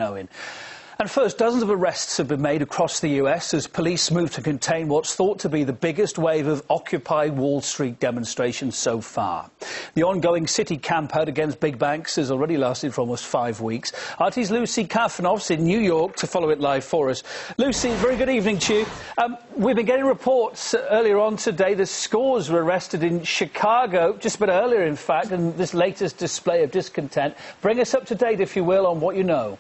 Owen. And first, dozens of arrests have been made across the US as police move to contain what's thought to be the biggest wave of Occupy Wall Street demonstrations so far. The ongoing city campout against big banks has already lasted for almost 5 weeks. RT's Lucy Kafanov's in New York to follow it live for us. Lucy, very good evening to you. We've been getting reports earlier on today that scores were arrested in Chicago, just a bit earlier in fact, in this latest display of discontent. Bring us up to date, if you will, on what you know.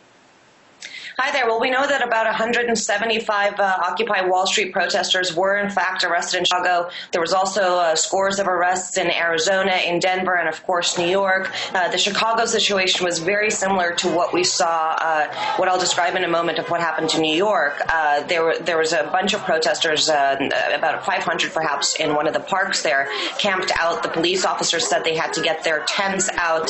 Hi there. Well, we know that about 175 Occupy Wall Street protesters were in fact arrested in Chicago. There was also scores of arrests in Arizona, in Denver, and of course New York. The Chicago situation was very similar to what we saw, what I'll describe in a moment of what happened to New York. There was a bunch of protesters, about 500 perhaps, in one of the parks there, camped out. The police officers said they had to get their tents out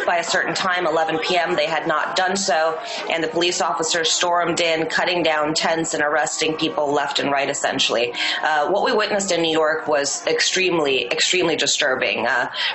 by a certain time, 11 p.m. They had not done so, and the police officers stormed in, cutting down tents and arresting people left and right, essentially. What we witnessed in New York was extremely disturbing.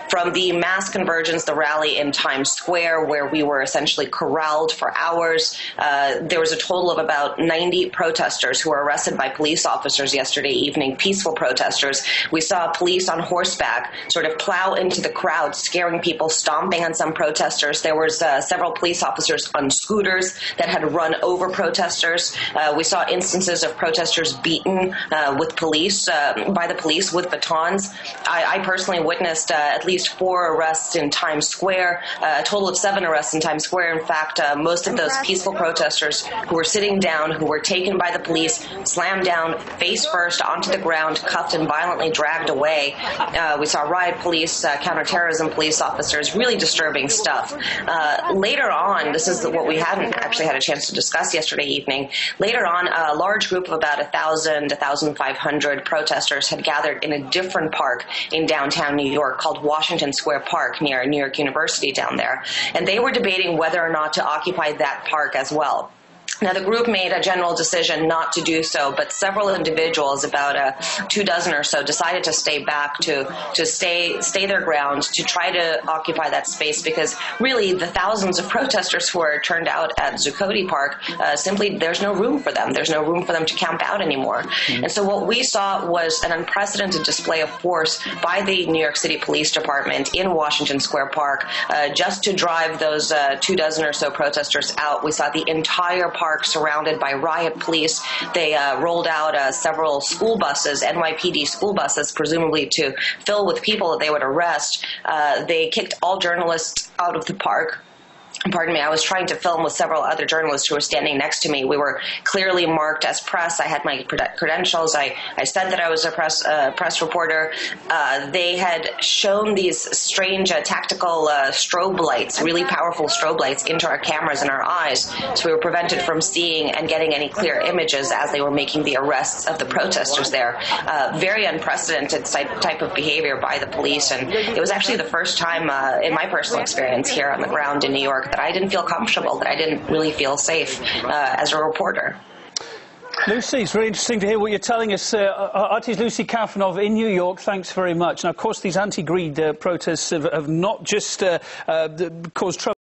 From the mass convergence, the rally in Times Square, where we were essentially corralled for hours, there was a total of about 90 protesters who were arrested by police officers yesterday evening, peaceful protesters. We saw police on horseback sort of plow into the crowd, scaring people, stomping on some protesters. There was several police officers on scooters that had run over protesters. We saw instances of protesters beaten with police, by the police with batons. I personally witnessed at least 4 arrests in Times Square, a total of 7 arrests in Times Square. In fact, most of those peaceful protesters who were sitting down, who were taken by the police, slammed down face first onto the ground, cuffed and violently dragged away. We saw riot police, counterterrorism police officers, really disturbing stuff. Later on, this is what we hadn't actually had a chance to discuss yesterday evening. Later on, a large group of about 1,000 to 1,500 protesters had gathered in a different park in downtown New York called Washington Square Park near New York University down there. And they were debating whether or not to occupy that park as well. Now, the group made a general decision not to do so, but several individuals, about 24 or so, decided to stay back, to stay their ground, to try to occupy that space, because really the thousands of protesters who are turned out at Zuccotti Park, simply there's no room for them. There's no room for them to camp out anymore. And so what we saw was an unprecedented display of force by the New York City Police Department in Washington Square Park, just to drive those 24 or so protesters out. We saw the entire park surrounded by riot police. They rolled out several school buses, NYPD school buses, presumably to fill with people that they would arrest. They kicked all journalists out of the park. Pardon me, I was trying to film with several other journalists who were standing next to me. We were clearly marked as press. I had my credentials. I said that I was a press reporter. They had shown these strange tactical strobe lights, really powerful strobe lights, into our cameras and our eyes, so we were prevented from seeing and getting any clear images as they were making the arrests of the protesters there. Very unprecedented type of behavior by the police, and it was actually the first time in my personal experience here on the ground in New York that I didn't feel comfortable, that I didn't really feel safe as a reporter. Lucy, it's really interesting to hear what you're telling us. RT's Lucy Kafanov in New York, thanks very much. Now, of course, these anti-greed protests have not just caused trouble.